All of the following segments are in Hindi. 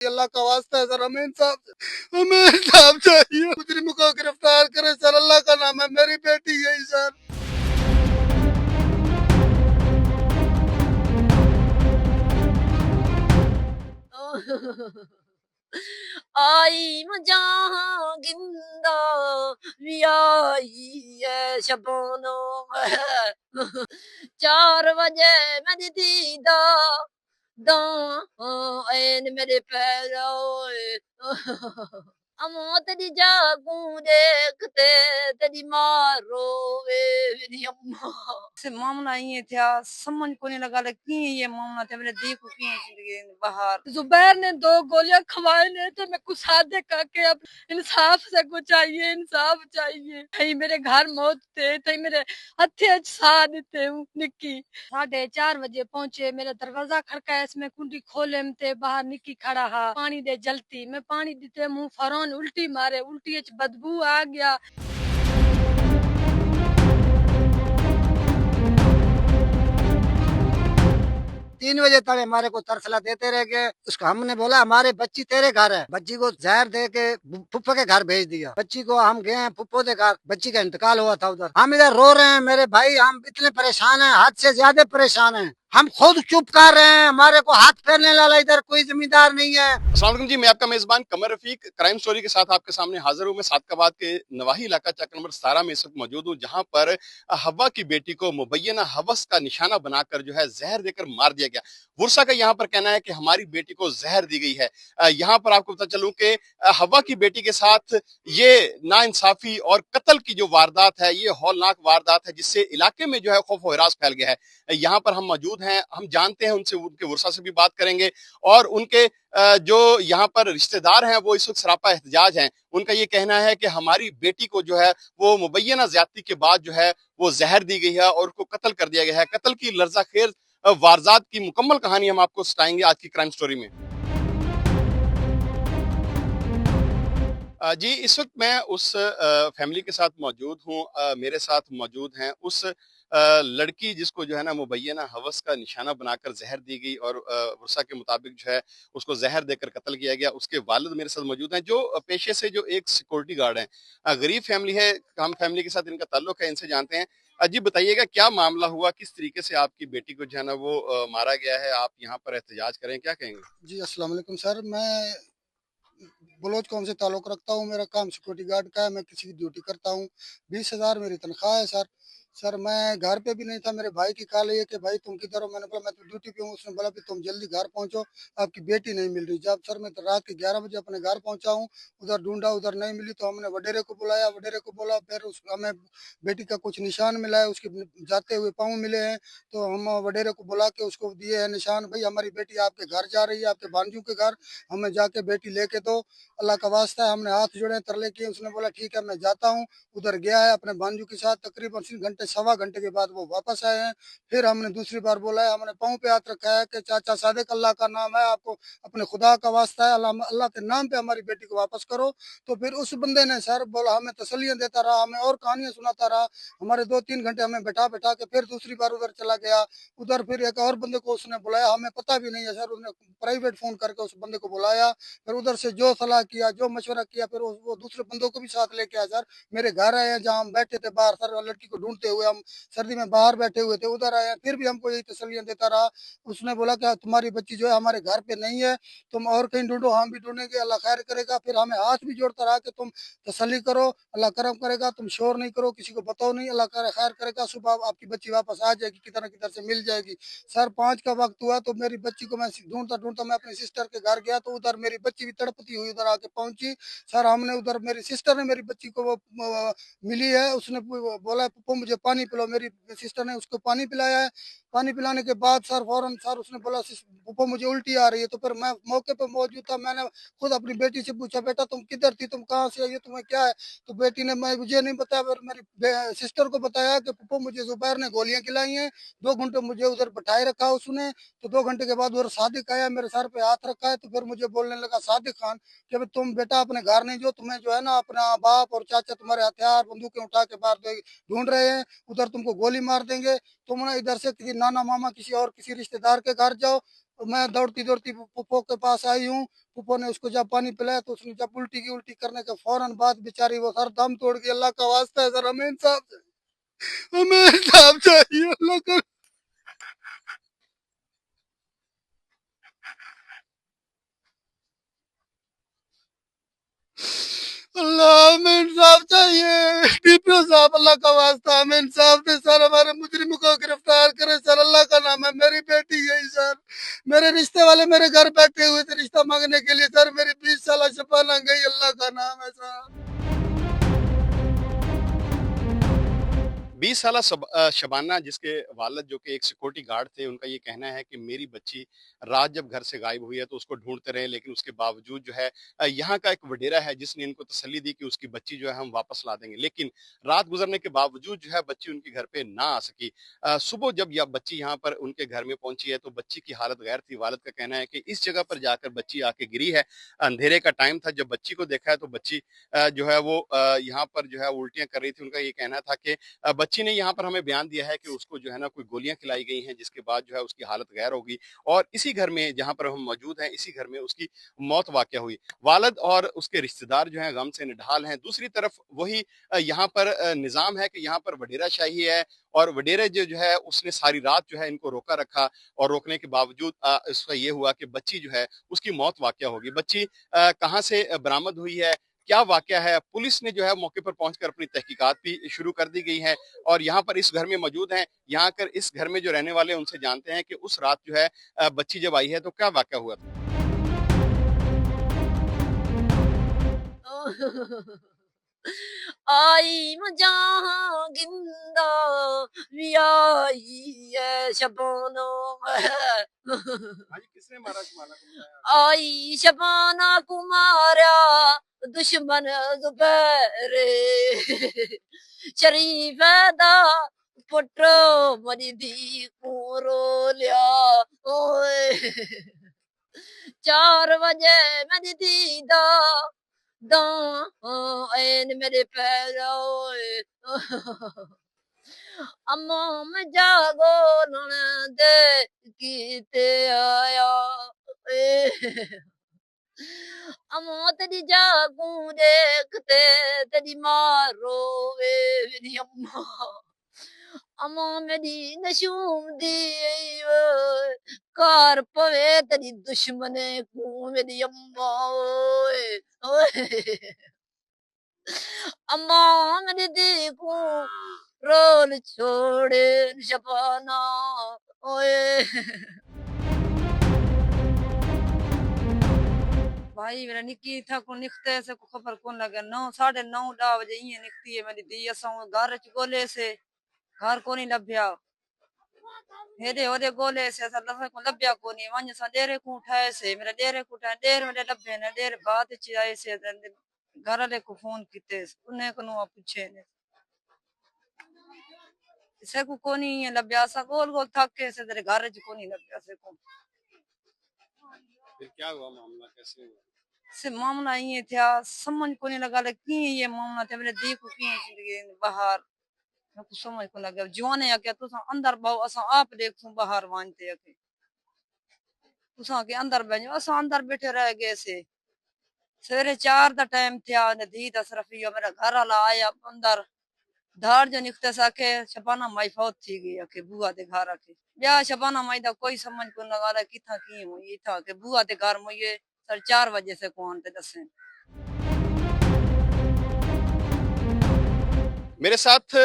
अल्लाह का वास्ता है सर, हमें इंसाफ चाहिए। मुजरिम को गिरफ्तार करे सर, अल्लाह का नाम है, मेरी बेटी गई सर। आई जहाँ गिंदा भी आई है शबानो 4 बजे मेरी दीदा दाएं मेरे पैरों अमो तेरी जागू देखते तेरी माँ रोवे मेरी अम्मा से मामला ये था समझ को नहीं लगा कि ये मामला था मेरे दी को की बाहर जुबैर ने 2 गोलियां खवाए ने तो मैं कुछ सादे करके अब इंसाफ से कुछ चाहिए, इंसाफ चाहिए। थई मेरे घर मौत थे, थई मेरे हथे साद थे निक्की 4:30 बजे पहुंचे। मेरा दरवाजा खड़काया, इसमें कुंडी खोले थे, बाहर निक्की खड़ा हा पानी दे जलती मैं पानी दीते मुंह फरौन उल्टी मारे, उल्टी बदबू आ गया। 3 बजे तक हमारे को तरसला देते रह गए। उसको हमने बोला हमारे बच्ची तेरे घर है, बच्ची को जहर दे के फुफ्फो के घर भेज दिया। बच्ची को हम गए हैं फुफ्फो के घर, बच्ची का इंतकाल हुआ था उधर। हम इधर रो रहे हैं मेरे भाई, हम इतने परेशान हैं, हद से ज्यादा परेशान हैं। हम खुद चुप कर रहे हैं, हमारे को हाथ फेरने वाला इधर कोई जिम्मेदार नहीं है। अस्सलाम वालेकुम जी, मैं आपका मेजबान कमर रफीक क्राइम स्टोरी के साथ आपके सामने हाजिर हूं। मैं सादकाबाद के नवाही इलाका चक नंबर 17 में इस वक्त मौजूद हूं, जहां पर हवा की बेटी को मुबैना हवस का निशाना बनाकर जो है जहर देकर मार दिया गया। वर्षा का यहां पर कहना है कि हमारी बेटी को जहर दी गई है। यहां पर आपको बता चलूं कि हवा की बेटी के साथ ये नाइंसाफी और कत्ल की जो वारदात है, ये हौलनाक वारदात है, जिससे इलाके में जो है खौफ व हिरास फैल गया है। यहाँ पर हम मौजूद हैं, हम जानते हैं उनसे, उनके वर्षा से भी बात करेंगे और उनके जो यहाँ पर रिश्तेदार हैं वो इस वक्त सरापा एहतजाज हैं। उनका ये कहना है कि हमारी बेटी को जो है वो मुबैना ज्यादती के बाद जो है वो जहर दी गई है और उसको कत्ल कर दिया गया है। कत्ल की लर्जाखेज वारदात की मुकम्मल कहानी हम आपको सुनाएंगे आज की क्राइम स्टोरी में। जी, इस वक्त मैं उस फैमिली के साथ मौजूद हूँ। मेरे साथ मौजूद हैं उस लड़की जिसको जो है ना मुबैना हवस का निशाना बनाकर जहर दी गई और वर्षा के मुताबिक जो है उसको जहर देकर कत्ल किया गया। उसके वालिद मेरे साथ मौजूद हैं, जो पेशे से जो एक सिक्योरिटी गार्ड हैं। गरीब फैमिली है, हम फैमिली के साथ इनका ताल्लुक है, इनसे जानते हैं। जी बताइएगा, क्या मामला हुआ, किस तरीके से आपकी बेटी को जो है ना वो मारा गया है? आप यहाँ पर एहतजाज करें, क्या कहेंगे? जी अस्सलाम वालेकुम सर, मैं बलोच कौम से ताल्लुक़ रखता हूँ। मेरा काम सिक्योरिटी गार्ड का है, मैं किसी की ड्यूटी करता हूँ। 20,000 मेरी तनख्वाह है सर। सर मैं घर पे भी नहीं था, मेरे भाई की कॉल आई कि भाई तुम किधर हो? मैंने बोला मैं तो ड्यूटी पे हूँ। उसने बोला कि तुम जल्दी घर पहुँचो, आपकी बेटी नहीं मिल रही। जब सर मैं तो रात के 11 बजे अपने घर पहुँचा हूँ, उधर ढूंढा, उधर नहीं मिली, तो हमने वडेरे को बुलाया, वडेरे को बोला, फिर उस हमें बेटी का कुछ निशान मिला है, उसके जाते हुए पाँव मिले हैं, तो हम वडेरे को बुला के उसको दिए हैं निशान, भाई हमारी बेटी आपके घर जा रही है, आपके भांजू के घर, हमें जाके बेटी लेके दो, अल्लाह का वास्ता है। हमने हाथ जोड़े, तरले किए। उसने बोला ठीक है मैं जाता हूँ। उधर गया है अपने भांजू के साथ, तकरीबन 3 घंटे सवा घंटे के बाद वो वापस आए हैं। फिर हमने दूसरी बार बोला है, हमने पाँव पे हाथ रखा है कि चाचा सादिक अल्लाह का नाम है, आपको अपने खुदा का वास्ता है, अल्लाह अल्लाह के नाम पे हमारी बेटी को वापस करो। तो फिर उस बंदे ने सर बोला, हमें तसल्लियाँ देता रहा, हमें और कहानियाँ सुनाता रहा। हमारे 2-3 घंटे हमें बैठा बैठा के फिर दूसरी बार उधर चला गया। उधर फिर एक और बंदे को उसने बुलाया, हमें पता भी नहीं है सर, उसने प्राइवेट फोन करके उस बंदे को बुलाया। फिर उधर से जो सलाह किया, जो मशवरा किया, फिर वो दूसरे बंदों को भी साथ लेके आया सर। मेरे घर आए हैं, जहाँ हम बैठे थे बाहर सर, लड़की को ढूंढते हुए, हम सर्दी में बाहर बैठे हुए थे, उधर आए हैं। फिर भी हमको यही तसल्लियाँ देता रहा। उसने बोला कि तुम्हारी बच्ची जो है हमारे घर पे नहीं है, तुम और कहीं ढूंढो, हम भी ढूंढेंगे, अल्लाह खैर करेगा। फिर हमें हाथ भी जोड़ता रहा कि तुम तसल्ली करो, अल्लाह करम करेगा, तुम शोर नहीं करो, किसी को बताओ नहीं, अल्लाह खैर करेगा, सुबह आपकी बच्ची वापस आ जाएगी, किधर न किधर से मिल जाएगी। सर 5 का वक्त हुआ तो मेरी बच्ची को मैं ढूंढता ढूंढता मैं अपनी सिस्टर के घर गया, तो उधर मेरी बच्ची भी तड़पती हुई उधर आके पहुंची। सर हमने उधर, मेरी सिस्टर ने मेरी बच्ची को वो मिली है, उसने बोला पप्पू मुझे पानी पिलाओ, मेरी सिस्टर ने उसको पानी पिलाया है। पानी पिलाने के बाद सर फौरन सर उसने बोला पप्पू मुझे उल्टी आ रही है। तो फिर मैं मौके पर मौजूद था, मैंने खुद अपनी बेटी से पूछा, बेटा तुम किधर थी, तुम कहाँ से आई हो, तुम्हें क्या है? तो बेटी ने, मैं मुझे नहीं बताया, फिर मेरी सिस्टर को बताया कि पप्पू मुझे जुबैर ने गोलियां खिलाई हैं। 2 घंटे मुझे उधर बैठाए रखा उसने। तो 2 घंटे के बाद उधर सादिक आया, मेरे सर पे हाथ रखा है, तो फिर मुझे बोलने लगा सादिक खान कि भाई तुम बेटा अपने घर नहीं, जो तुम्हें जो है ना अपना बाप और चाचा तुम्हारे हथियार बंदूकें उठा के बाहर ढूंढ रहे हैं, उधर तुमको गोली मार देंगे, तुम ना इधर से किसी नाना मामा किसी और किसी रिश्तेदार के घर जाओ। तो मैं दौड़ती दौड़ती पुप्पो के पास आई हूँ। पुप्पो ने उसको जब पानी पिलाया तो उसने जब उल्टी की, उल्टी करने के फौरन बाद बेचारी वो सर दम तोड़ गई। अल्लाह का वास्ता है सर, हमें इंसाफ चाहिए अल्लाह का। अल्लाह हमें इंसाफ चाहिए। डीपीओ साहब अल्लाह का वास्ता हमें इंसाफ दे सर, हमारे मुजरिम को गिरफ्तार करे सर। अल्लाह का नाम है, मेरी बेटी गई सर, मेरे रिश्ते वाले मेरे घर बैठे हुए थे रिश्ता मांगने के लिए सर, मेरी 20 साल शबाना गई। अल्लाह का नाम है सर। 20 साला शबाना, जिसके वालिद जो कि एक सिक्योरिटी गार्ड थे, उनका ये कहना है कि मेरी बच्ची रात जब घर से गायब हुई है तो उसको ढूंढते रहे, लेकिन उसके बावजूद जो है यहाँ का एक वडेरा है जिसने इनको तसल्ली दी कि उसकी बच्ची जो है हम वापस ला देंगे, लेकिन रात गुजरने के बावजूद जो है बच्ची उनके घर पे ना आ सकी। सुबह जब यह बच्ची यहाँ पर उनके घर में पहुंची है तो बच्ची की हालत गैर थी। वालिद का कहना है कि इस जगह पर जाकर बच्ची आके गिरी है। अंधेरे का टाइम था, जब बच्ची को देखा है तो बच्ची जो है वो यहाँ पर जो है उल्टियां कर रही थी। उनका ये कहना था कि बच्ची ने यहाँ पर हमें बयान दिया है कि उसको जो है ना कोई गोलियां खिलाई गई हैं, जिसके बाद जो है उसकी हालत गैर होगी और इसी घर में जहाँ पर हम मौजूद हैं, इसी घर में उसकी मौत वाक़या हुई। वालिद और उसके रिश्तेदार जो हैं गम से निढाल हैं। दूसरी तरफ वही यहाँ पर निज़ाम है कि यहाँ पर वडेरा शाही है और वडेरे जो है उसने सारी रात जो है इनको रोका रखा और रोकने के बावजूद इसका ये हुआ कि बच्ची जो है उसकी मौत वाक़या होगी। बच्ची कहाँ से बरामद हुई है, क्या वाकया है, पुलिस ने जो है मौके पर पहुंचकर अपनी तहकीकात भी शुरू कर दी गई है और यहाँ पर इस घर में मौजूद हैं। यहाँ आकर इस घर में जो रहने वाले हैं उनसे जानते हैं कि उस रात जो है बच्ची जब आई है तो क्या वाकया हुआ था। आई मजाहा गिंदा भी आई है शबाना आज किसने मारा शबाना को बताया? आई शबाना को मारा दुश्मन जुबैरे शरीफ दा पुत्र मरी दी को रो लिया ओए 4 बजे मेरी दीदा दाएं मेरे पैरों अम्मा मैं जागो न दे कीते आया अम्मा तेरी जागू देखते तेरी माँ रोवे मेरी अम्मा अम्मा मेरी नशूम दी कार पवे तेरी दुश्मने को मेरी अम्मा ओए ओए अम्मा मेरी दी को रोल छोड़े शबाना ओए भाई मेरा निकी था को निकते से को खबर कौन लगे 9 9:30 10 बजे ये निकती है मेरी दी असा घर च गोले से घर को नहीं लभ्या हेदे ओदे गोले से असा लसा को लभ्या को नहीं वने सा डेरे को उठाए से मेरा डेरे को उठाए डेर मेरे लभे ने डेर बात च आए से घर वाले को फोन किते उन्हें को नु पूछे ने से को कोनी लभ्या सा गोल गोल थके से तेरे घर च को नहीं लभ्या से को फिर क्या हुआ, मामला कैसे हुआ? से मामला ये था समझ को नहीं लगा ले की ये मामला था मेरे दी को की जिंदगी बाहर मैं कुछ समझ को लगा जवान है क्या तुसा अंदर बहु असा आप देखूं बाहर मानते के तुसा के अंदर बैठो असा अंदर बैठे रह गए से सवेरे 4 दा टाइम था ने दी दा सिर्फ यो मेरा घर वाला आया अंदर धार जो निकते साके शबाना माई फौत थी गई के बुआ दे घर के या शबाना माई दा कोई समझ को न लगा किथा की हुई था के बुआ दे घर मुझे 4:30 से कौन ते दसे मेरे साथ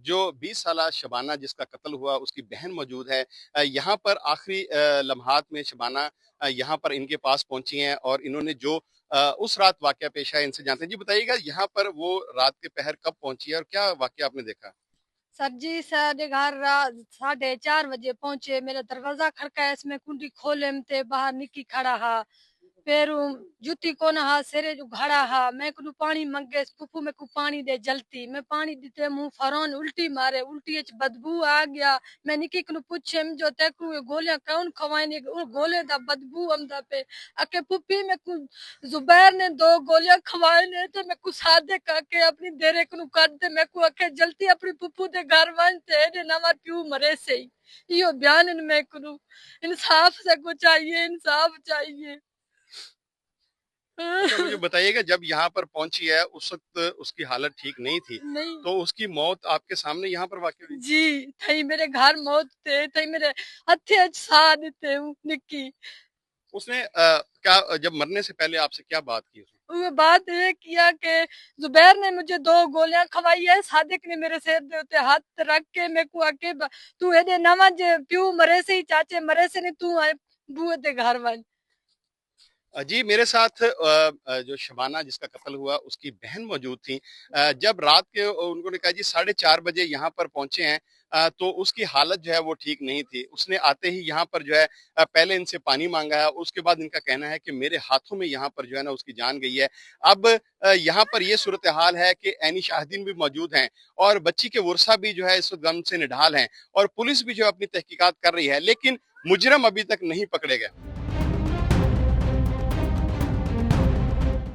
जो 20 साला शबाना जिसका कत्ल हुआ उसकी बहन मौजूद है। यहाँ पर आखिरी लम्हात में शबाना यहाँ पर इनके पास पहुंची हैं और इन्होंने जो उस रात वाकया पेश आया इनसे जानते हैं। जी बताइएगा, यहाँ पर वो रात के पहर कब पहुंची है और क्या वाकया आपने देखा? सर जी साढ़े घर रात 4:30 बजे पहुंचे। मेरा दरवाजा खड़काया, इसमें कुंडी खोले में थे, बाहर निकी खड़ा हा। पैरों जूती को ना हा सेरे जो घड़ा हा मैं को पानी मंगे पुप्पू में को पानी दे जलती मैं पानी देते मुंह फरौन उल्टी मारे उल्टी च बदबू आ गया मैं निकी को पूछे जो ते को गोलियां कौन खवाने गोले दा बदबू हमदा पे अके पुप्पी में को जुबैर ने 2 गोलियां खवाए ने तो मैं को सादे काके अपनी देरे को कर दे मैं को अके जलती अपनी पुप्पू दे घर वन ते दे नवा प्यू मरे से यो बयान इन मैं करूं इंसाफ से को चाहिए इंसाफ चाहिए। अच्छा मुझे बताइएगा जब यहाँ पर पहुंची है उस वक्त उसकी हालत ठीक नहीं थी नहीं तो उसकी मौत आपके सामने यहाँ पर वाकई हुई? जी थई मेरे घर मौत थे थई मेरे हथे साथ थे निक्की उसने क्या जब मरने से पहले आपसे क्या बात की उसने? वो बात ये किया कि जुबैर ने मुझे 2 गोलियां खवाई है सादिक ने मेरे सिर दे उते हाथ रख के मैं को आके तू एदे नवा जे प्यू मरे से ही चाचे मरे से नहीं तू बुए दे घर वन जी मेरे साथ जो शबाना जिसका कत्ल हुआ उसकी बहन मौजूद थी। जब रात के उन्होंने कहा जी 4:30 बजे यहाँ पर पहुंचे हैं तो उसकी हालत जो है वो ठीक नहीं थी। उसने आते ही यहाँ पर जो है पहले इनसे पानी मांगा है उसके बाद इनका कहना है कि मेरे हाथों में यहाँ पर जो है ना उसकी जान गई है। अब यहाँ पर ये सूरत हाल है कि ऐनी शाहिदीन भी मौजूद हैं और बच्ची के वर्षा भी जो है इस वक्त गम से निढाल हैं और पुलिस भी जो है अपनी तहकीकात कर रही है लेकिन मुजरम अभी तक नहीं पकड़े गए।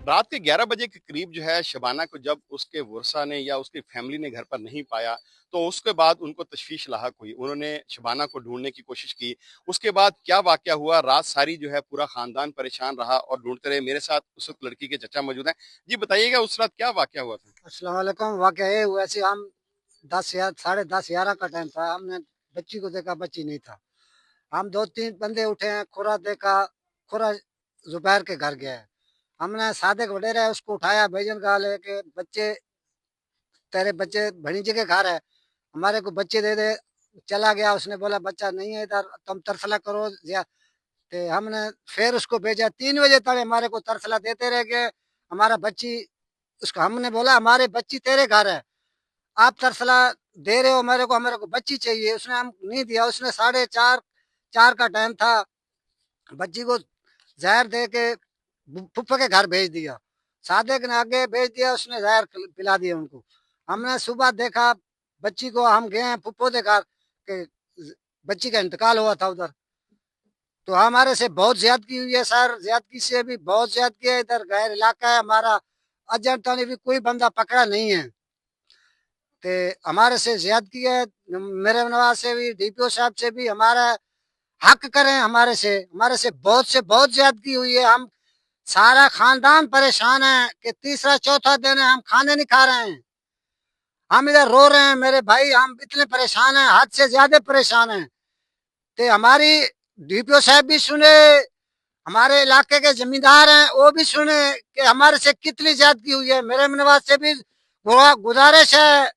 रात के 11 बजे के करीब जो है शबाना को जब उसके वर्षा ने या उसकी फैमिली ने घर पर नहीं पाया तो उसके बाद उनको तशवीश लाहक हुई। उन्होंने शबाना को ढूंढने की कोशिश की। उसके बाद क्या वाकया हुआ रात सारी जो है पूरा खानदान परेशान रहा और ढूंढते रहे। मेरे साथ उस वक्त लड़की के चचा मौजूद हैं। जी बताइएगा उस रात क्या वाकया हुआ था? अस्सलाम वालेकुम। वाकया ये हुआ ऐसे हम 10 या 10:30 11 का टाइम था। हमने बच्ची को देखा, बच्ची नहीं था। हम 2-3 बंदे उठे हैं, खुरा देखा, खुरा जुबैर के घर गया है। हमने सादिक वडेरा है उसको उठाया, भाईजान कहा ले के बच्चे तेरे बच्चे भणीजे के घर है, हमारे को बच्चे दे दे। चला गया, उसने बोला बच्चा नहीं है इधर, तुम तरसला करो या ते हमने फिर उसको भेजा। 3 बजे तक हमारे को तरसला देते रह गए, हमारा बच्ची उसको हमने बोला हमारे बच्ची तेरे घर है, आप तरसला दे रहे हो हमारे को बच्ची चाहिए। उसने हम नहीं दिया। उसने 4:30 का टाइम था, बच्ची को जहर दे के फुफ्फा के घर भेज दिया। सादिक ने आगे भेज दिया, उसने जहर पिला दिया उनको। हमने सुबह देखा बच्ची को, हम गए हैं फुफ्फो के घर के, बच्ची का इंतकाल हुआ था उधर। तो हमारे से बहुत ज्यादती हुई है सर, ज्यादती से भी बहुत ज्यादती है। इधर गैर इलाका है हमारा, अजंता ने भी कोई बंदा पकड़ा नहीं है। ते हमारे से ज्यादती है, मेरे नवाज से भी, डीपीओ साहब से भी हमारा हक करें। हमारे से बहुत ज्यादती हुई है। हम सारा खानदान परेशान है कि तीसरा चौथा दिन है हम खाने नहीं खा रहे हैं, हम इधर रो रहे हैं। मेरे भाई हम इतने परेशान हैं, हद से ज्यादा परेशान हैं। ते हमारी डीपीओ साहब भी सुने, हमारे इलाके के जमींदार हैं वो भी सुने कि हमारे से कितनी ज्यादती हुई है। मेरे नवाज से भी गुजारिश है,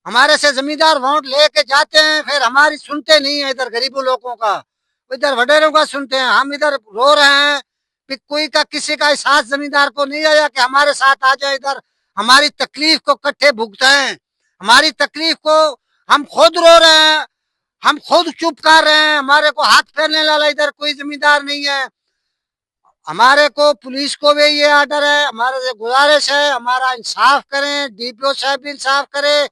हमारे से जमींदार वोट लेके जाते हैं फिर हमारी सुनते नहीं है। इधर गरीबों लोगों का, इधर वडेरों का सुनते हैं। हम इधर रो रहे हैं कि कोई का किसी का एहसास जमींदार को नहीं आया कि हमारे साथ आ जाए, इधर हमारी तकलीफ को इकट्ठे भुगताएं। हमारी तकलीफ को हम खुद रो रहे हैं, हम खुद चुप कर रहे हैं। हमारे को हाथ फेरने वाला इधर कोई जमींदार नहीं है। हमारे को पुलिस को भी ये आर्डर है, हमारे से गुजारिश है हमारा इंसाफ करें, डीपीओ साहब भी इंसाफ करे,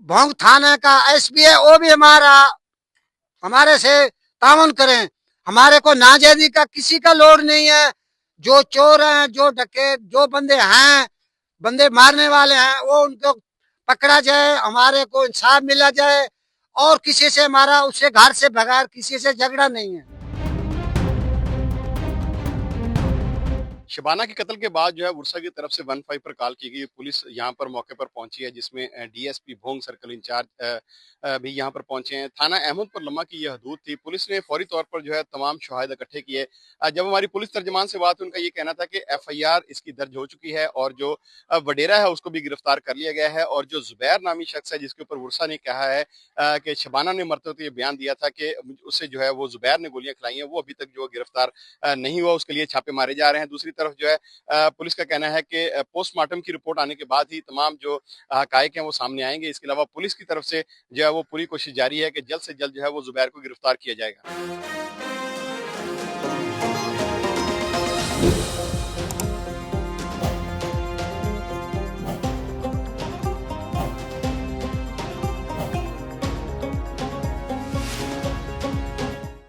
भोंग थाने का एसपी है वो भी हमारे से ताउन करें। हमारे को नाजायजी का किसी का लोड नहीं है। जो चोर हैं, जो डकैत, जो बंदे हैं, बंदे मारने वाले हैं, वो उनको पकड़ा जाए, हमारे को इंसाफ मिला जाए। और किसी से हमारा उससे घर से बगैर किसी से झगड़ा नहीं है। शबाना के कत्ल के बाद जो है वर्षा की तरफ से 15 पर कॉल की गई। पुलिस यहाँ पर मौके पर पहुंची है जिसमें डीएसपी भोंग सर्कल इंचार्ज भी यहाँ पर पहुंचे हैं। थाना अहमदपुर लम्मा की यह हदूद थी। पुलिस ने फौरी तौर पर जो है तमाम शवाहिद इकट्ठे किए। जब हमारी पुलिस तर्जमान से बात हुई उनका ये कहना था कि एफआईआर इसकी दर्ज हो चुकी है और जो वडेरा है उसको भी गिरफ्तार कर लिया गया है और जो जुबैर नामी शख्स है जिसके ऊपर वर्षा ने कहा है कि शबाना ने मरते हुए ये बयान दिया था कि उससे जो है वो जुबैर ने गोलियां खिलाई हैं, वो अभी तक जो गिरफ्तार नहीं हुआ। उसके लिए छापे मारे जा रहे हैं। दूसरी तरफ जो है पुलिस का कहना है कि पोस्टमार्टम की रिपोर्ट आने के बाद ही तमाम जो हकायक हैं वो सामने आएंगे। इसके अलावा पुलिस की तरफ से जो है वो पूरी कोशिश जारी है कि जल्द से जल्द जो है वो जुबैर को गिरफ्तार किया जाएगा।